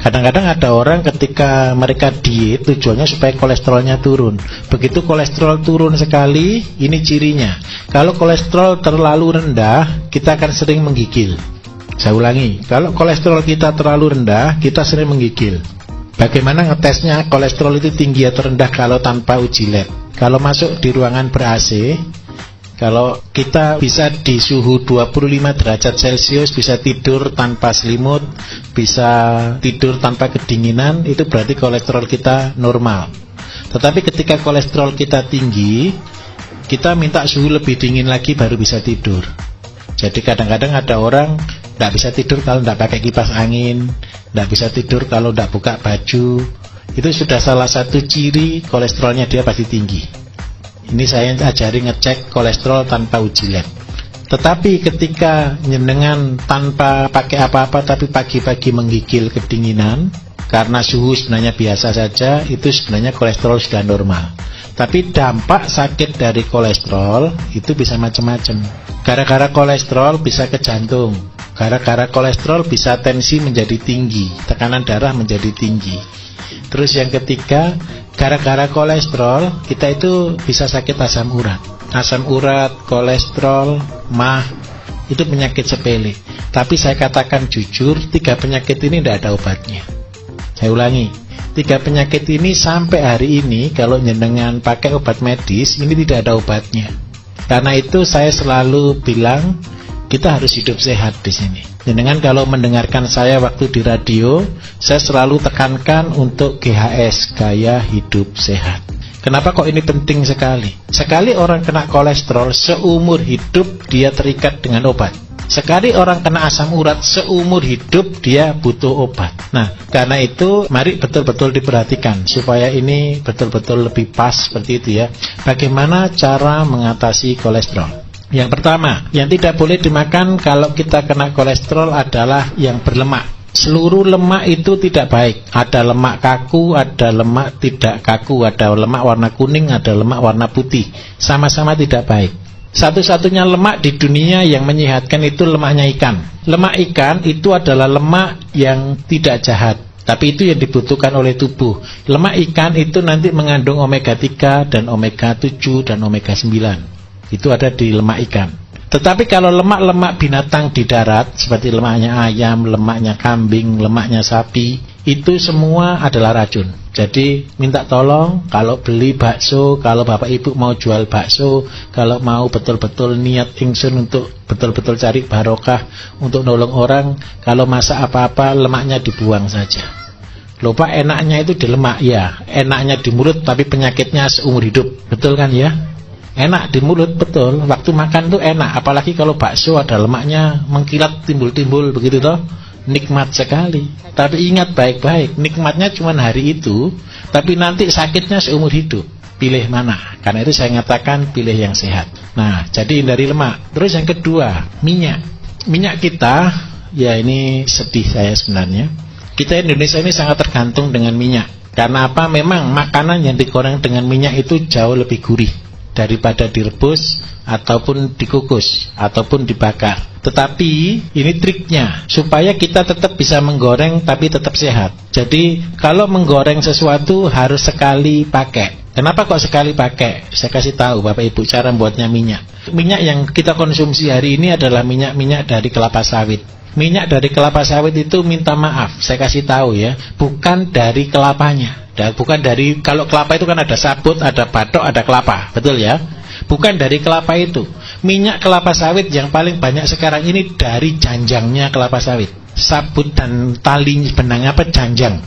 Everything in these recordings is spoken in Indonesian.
Kadang-kadang ada orang ketika mereka diet tujuannya supaya kolesterolnya turun. Begitu kolesterol turun sekali, ini cirinya. Kalau kolesterol terlalu rendah, kita akan sering menggigil. Saya ulangi, kalau kolesterol kita terlalu rendah, kita sering menggigil. Bagaimana ngetesnya kolesterol itu tinggi atau rendah kalau tanpa uji lab? Kalau masuk di ruangan ber-AC, kalau kita bisa di suhu 25 derajat Celcius, bisa tidur tanpa selimut, bisa tidur tanpa kedinginan, itu berarti kolesterol kita normal. Tetapi ketika kolesterol kita tinggi, kita minta suhu lebih dingin lagi baru bisa tidur. Jadi kadang-kadang ada orang tidak bisa tidur kalau tidak pakai kipas angin, tidak bisa tidur kalau tidak buka baju. Itu sudah salah satu ciri kolesterolnya dia pasti tinggi. Ini saya ajari ngecek kolesterol tanpa uji lab. Tetapi ketika jenengan tanpa pakai apa-apa tapi pagi-pagi menggigil kedinginan karena suhu sebenarnya biasa saja, itu sebenarnya kolesterol sudah normal. Tapi dampak sakit dari kolesterol itu bisa macam-macam. Gara-gara kolesterol bisa ke jantung. Gara-gara kolesterol bisa tensi menjadi tinggi, tekanan darah menjadi tinggi. Terus yang ketiga, gara-gara kolesterol kita itu bisa sakit asam urat. Asam urat, kolesterol, mah, itu penyakit sepele. Tapi saya katakan jujur, 3 penyakit ini tidak ada obatnya. Saya ulangi, 3 penyakit ini sampai hari ini kalau jenengan pakai obat medis, ini tidak ada obatnya. Karena itu saya selalu bilang kita harus hidup sehat di sini. Jenengan kalau mendengarkan saya waktu di radio, saya selalu tekankan untuk GHS, gaya hidup sehat. Kenapa kok ini penting sekali? Sekali orang kena kolesterol, seumur hidup dia terikat dengan obat. Sekali orang kena asam urat, seumur hidup dia butuh obat. Nah, karena itu mari betul-betul diperhatikan supaya ini betul-betul lebih pas seperti itu ya. Bagaimana cara mengatasi kolesterol? Yang pertama, yang tidak boleh dimakan kalau kita kena kolesterol adalah yang berlemak. Seluruh lemak itu tidak baik. Ada lemak kaku, ada lemak tidak kaku, ada lemak warna kuning, ada lemak warna putih. Sama-sama tidak baik. Satu-satunya lemak di dunia yang menyehatkan itu lemaknya ikan. Lemak ikan itu adalah lemak yang tidak jahat, tapi itu yang dibutuhkan oleh tubuh. Lemak ikan itu nanti mengandung omega 3 dan omega 7 dan omega 9. Itu ada di lemak ikan. Tetapi kalau lemak-lemak binatang di darat seperti lemaknya ayam, lemaknya kambing, lemaknya sapi, itu semua adalah racun. Jadi minta tolong kalau beli bakso, kalau bapak ibu mau jual bakso, kalau mau betul-betul niat ingsun untuk betul-betul cari barokah untuk nolong orang, kalau masak apa-apa lemaknya dibuang saja. Lupa enaknya itu di lemak, ya enaknya di mulut tapi penyakitnya seumur hidup. Betul kan ya? Enak di mulut, betul. Waktu makan tuh enak. Apalagi kalau bakso ada lemaknya mengkilat timbul-timbul begitu toh. Nikmat sekali. Tapi ingat baik-baik, nikmatnya cuma hari itu, tapi nanti sakitnya seumur hidup. Pilih mana? Karena itu saya nyatakan pilih yang sehat. Nah, jadi hindari lemak. Terus yang kedua, minyak. Minyak kita, ya ini sedih saya sebenarnya. Kita Indonesia ini sangat tergantung dengan minyak. Karena apa? Memang makanan yang digoreng dengan minyak itu jauh lebih gurih daripada direbus ataupun dikukus ataupun dibakar. Tetapi ini triknya supaya kita tetap bisa menggoreng tapi tetap sehat. Jadi kalau menggoreng sesuatu harus sekali pakai. Kenapa kok sekali pakai? Saya kasih tahu Bapak Ibu cara buatnya minyak. Minyak yang kita konsumsi hari ini adalah minyak-minyak dari kelapa sawit. Minyak dari kelapa sawit itu minta maaf, saya kasih tahu ya, bukan dari kelapanya. Dan bukan dari, kalau kelapa itu kan ada sabut, ada batok, ada kelapa, betul ya? Bukan dari kelapa itu. Minyak kelapa sawit yang paling banyak sekarang ini dari janjangnya kelapa sawit. Sabut dan tali benang apa janjang.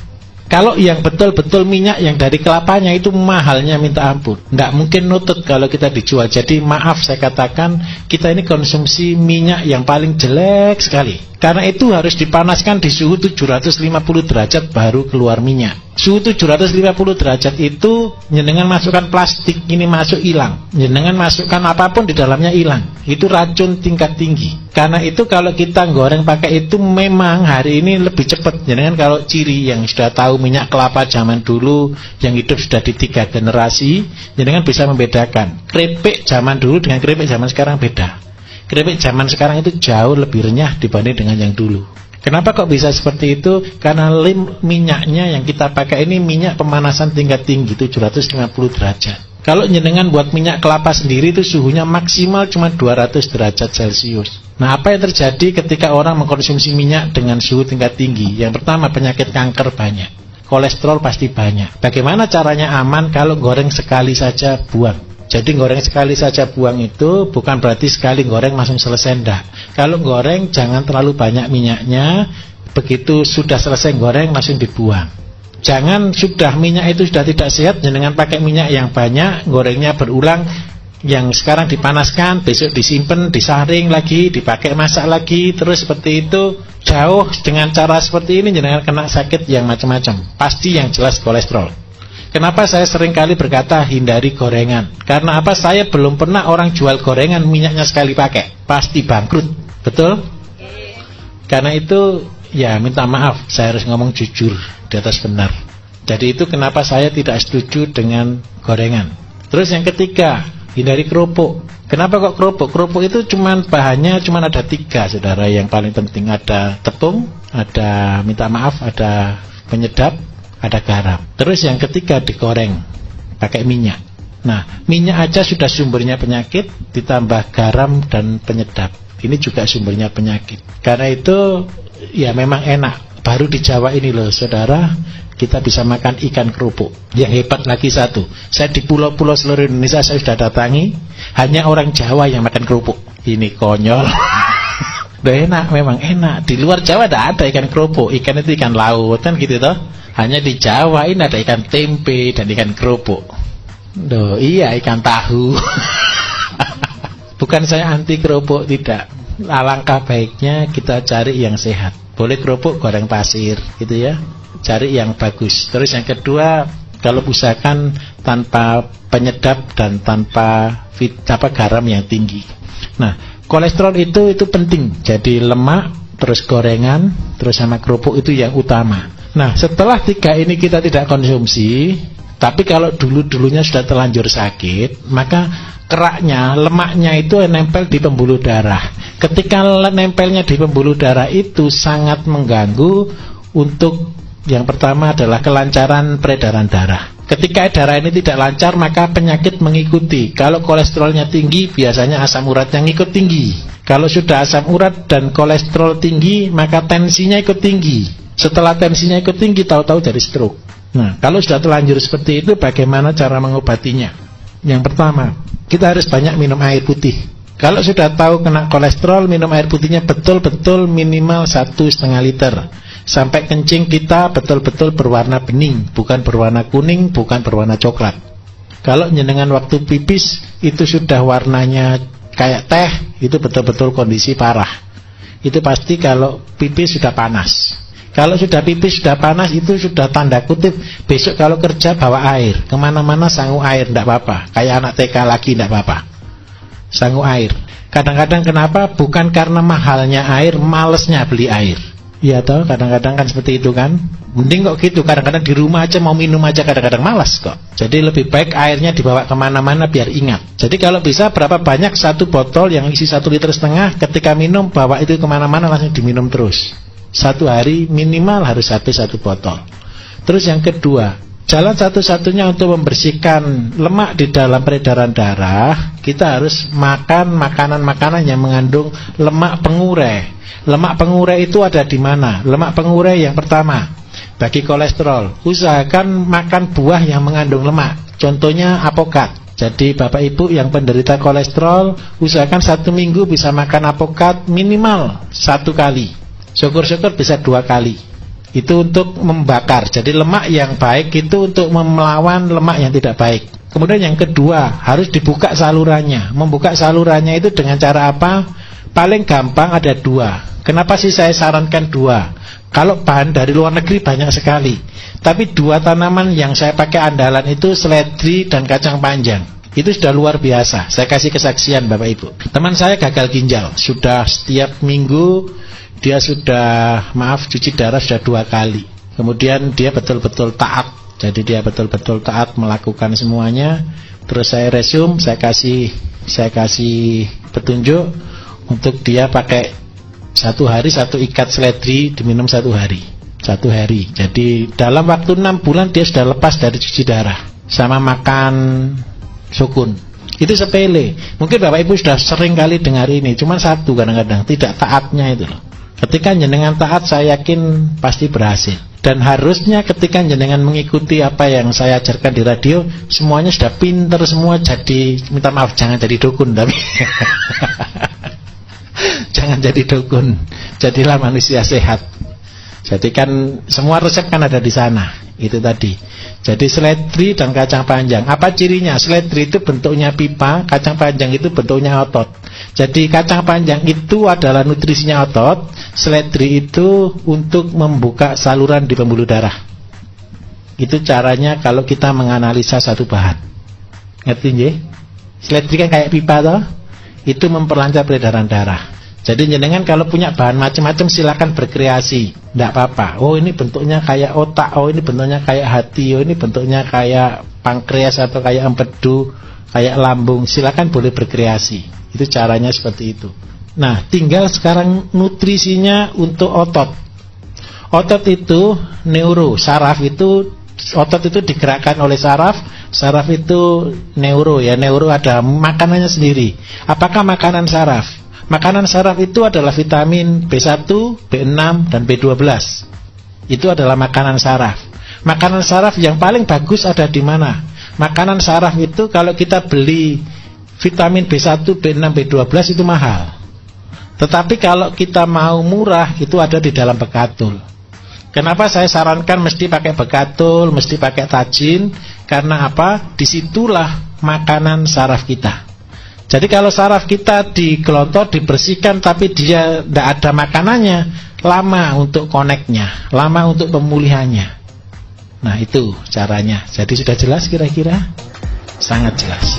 Kalau yang betul-betul minyak yang dari kelapanya itu mahalnya minta ampun. Tidak mungkin nutut kalau kita dijual. Jadi maaf saya katakan, kita ini konsumsi minyak yang paling jelek sekali. Karena itu harus dipanaskan di suhu 750 derajat baru keluar minyak. Suhu 750 derajat itu jenengan masukkan plastik ini masuk hilang. Jenengan masukkan apapun di dalamnya hilang. Itu racun tingkat tinggi. Karena itu kalau kita goreng pakai itu memang hari ini lebih cepat. Jenengan kalau ciri yang sudah tahu minyak kelapa zaman dulu yang hidup sudah di 3 generasi, jenengan bisa membedakan. Keripik zaman dulu dengan keripik zaman sekarang beda. Keripik zaman sekarang itu jauh lebih renyah dibanding dengan yang dulu. Kenapa kok bisa seperti itu? Karena minyaknya yang kita pakai ini minyak pemanasan tingkat tinggi 750 derajat. Kalau jenengan buat minyak kelapa sendiri itu suhunya maksimal cuma 200 derajat Celcius. Nah, apa yang terjadi ketika orang mengkonsumsi minyak dengan suhu tingkat tinggi? Yang pertama, penyakit kanker banyak, kolesterol pasti banyak. Bagaimana caranya aman? Kalau goreng sekali saja buang. Jadi goreng sekali saja buang itu bukan berarti sekali goreng langsung selesai, enggak. Kalau goreng jangan terlalu banyak minyaknya, begitu sudah selesai goreng langsung dibuang. Jangan sudah minyak itu sudah tidak sehat, jangan pakai minyak yang banyak, gorengnya berulang, yang sekarang dipanaskan, besok disimpan, disaring lagi, dipakai masak lagi, terus seperti itu. Jauh dengan cara seperti ini jangan kena sakit yang macam-macam. Pasti yang jelas kolesterol. Kenapa saya sering kali berkata hindari gorengan? Karena apa? Saya belum pernah orang jual gorengan minyaknya sekali pakai, pasti bangkrut. Betul? Karena itu ya minta maaf, saya harus ngomong jujur di atas benar. Jadi itu kenapa saya tidak setuju dengan gorengan. Terus yang ketiga, hindari kerupuk. Kenapa kok kerupuk? Kerupuk itu bahannya cuma ada 3, saudara. Yang paling penting ada tepung, ada minta maaf, ada penyedap, ada garam. Terus yang ketiga digoreng pakai minyak. Nah, minyak aja sudah sumbernya penyakit, ditambah garam dan penyedap. Ini juga sumbernya penyakit. Karena itu ya memang enak. Baru di Jawa ini loh, saudara, kita bisa makan ikan kerupuk. Yang hebat lagi satu, saya di pulau-pulau seluruh Indonesia saya sudah datangi, hanya orang Jawa yang makan kerupuk. Ini konyol. Udah enak, memang enak. Di luar Jawa tidak ada ikan kerupuk. Ikan itu ikan laut kan gitu toh. Hanya di Jawa ini ada ikan tempe dan ikan kerupuk. Duh, iya, ikan tahu. Bukan saya anti kerupuk, tidak. Alangkah baiknya kita cari yang sehat. Boleh kerupuk goreng pasir gitu ya, cari yang bagus. Terus yang kedua, kalau usahakan tanpa penyedap dan tanpa garam yang tinggi. Nah, kolesterol itu penting. Jadi lemak, terus gorengan, terus sama kerupuk itu yang utama. Nah, setelah 3 ini kita tidak konsumsi, tapi kalau dulunya sudah terlanjur sakit, maka keraknya, lemaknya itu nempel di pembuluh darah. Ketika nempelnya di pembuluh darah itu sangat mengganggu untuk yang pertama adalah kelancaran peredaran darah. Ketika darah ini tidak lancar, maka penyakit mengikuti. Kalau kolesterolnya tinggi, biasanya asam uratnya ngikut tinggi. Kalau sudah asam urat dan kolesterol tinggi, maka tensinya ikut tinggi. Setelah tensinya ikut tinggi, tahu-tahu jadi stroke. Nah, kalau sudah terlanjur seperti itu, bagaimana cara mengobatinya? Yang pertama, kita harus banyak minum air putih. Kalau sudah tahu kena kolesterol, minum air putihnya betul-betul minimal 1,5 liter. Sampai kencing kita betul-betul berwarna bening, bukan berwarna kuning, bukan berwarna coklat. Kalau jenengan waktu pipis itu sudah warnanya kayak teh, itu betul-betul kondisi parah. Itu pasti kalau pipis sudah panas. Kalau sudah pipis sudah panas, itu sudah tanda kutip besok kalau kerja bawa air, kemana-mana sangu air, tidak apa-apa. Kayak anak TK lagi, tidak apa-apa, sangu air. Kadang-kadang kenapa? Bukan karena mahalnya air, malesnya beli air. Iya toh, kadang-kadang kan seperti itu kan. Mending kok gitu, kadang-kadang di rumah aja mau minum aja kadang-kadang malas kok. Jadi lebih baik airnya dibawa kemana-mana biar ingat. Jadi kalau bisa berapa banyak 1 botol yang isi 1,5 liter, ketika minum bawa itu kemana-mana langsung diminum terus. 1 hari minimal harus habis 1 botol. Terus yang kedua, jalan satu-satunya untuk membersihkan lemak di dalam peredaran darah, kita harus makan makanan-makanan yang mengandung lemak pengurai. Lemak pengurai itu ada di mana? Lemak pengurai yang pertama, bagi kolesterol, usahakan makan buah yang mengandung lemak. Contohnya apokat. Jadi Bapak Ibu yang penderita kolesterol, usahakan 1 minggu bisa makan apokat minimal 1 kali. Syukur-syukur bisa 2 kali. Itu untuk membakar. Jadi lemak yang baik itu untuk melawan lemak yang tidak baik. Kemudian yang kedua, harus dibuka salurannya. Membuka salurannya itu dengan cara apa? Paling gampang ada 2. Kenapa sih saya sarankan 2? Kalau bahan dari luar negeri banyak sekali, tapi 2 tanaman yang saya pakai andalan itu seledri dan kacang panjang. Itu sudah luar biasa. Saya kasih kesaksian Bapak Ibu. Teman saya gagal ginjal, sudah setiap minggu dia sudah cuci darah sudah 2 kali. Kemudian dia betul-betul taat. Jadi dia betul-betul taat melakukan semuanya. Terus saya resume, saya kasih petunjuk untuk dia pakai 1 hari 1 ikat seledri diminum 1 hari. 1 hari. Jadi dalam waktu 6 bulan dia sudah lepas dari cuci darah sama makan sukun. Itu sepele. Mungkin Bapak Ibu sudah sering kali dengar ini. Cuman satu kadang-kadang tidak taatnya itu loh. Ketika jenengan taat, saya yakin pasti berhasil. Dan harusnya ketika jenengan mengikuti apa yang saya ajarkan di radio, semuanya sudah pinter semua. Jadi minta maaf, jangan jadi dukun tapi jangan jadi dukun, jadilah manusia sehat. Jadi kan semua resep kan ada di sana. Itu tadi. Jadi seledri dan kacang panjang. Apa cirinya? Seledri itu bentuknya pipa, kacang panjang itu bentuknya otot. Jadi kacang panjang itu adalah nutrisinya otot, seledri itu untuk membuka saluran di pembuluh darah. Itu caranya kalau kita menganalisa satu bahan. Ngerti nggih? Seledri kan kayak pipa toh? Itu memperlancar peredaran darah. Jadi jenengan kalau punya bahan macam-macam silakan berkreasi, tidak apa-apa. Oh ini bentuknya kayak otak, oh ini bentuknya kayak hati, oh ini bentuknya kayak pankreas atau kayak empedu, kayak lambung. Silakan boleh berkreasi. Itu caranya seperti itu. Nah, tinggal sekarang nutrisinya untuk otot. Otot itu neuro, saraf itu otot itu digerakkan oleh saraf, saraf itu neuro ya. Neuro ada makanannya sendiri. Apakah makanan saraf? Makanan saraf itu adalah vitamin B1, B6, dan B12. Itu adalah makanan saraf. Makanan saraf yang paling bagus ada di mana? Makanan saraf itu kalau kita beli vitamin B1, B6, B12 itu mahal. Tetapi kalau kita mau murah itu ada di dalam bekatul. Kenapa saya sarankan mesti pakai bekatul, mesti pakai tajin? Karena apa? Disitulah makanan saraf kita. Jadi kalau saraf kita digelontor, dibersihkan, tapi dia tidak ada makanannya, lama untuk koneknya, lama untuk pemulihannya. Nah itu caranya. Jadi sudah jelas kira-kira? Sangat jelas.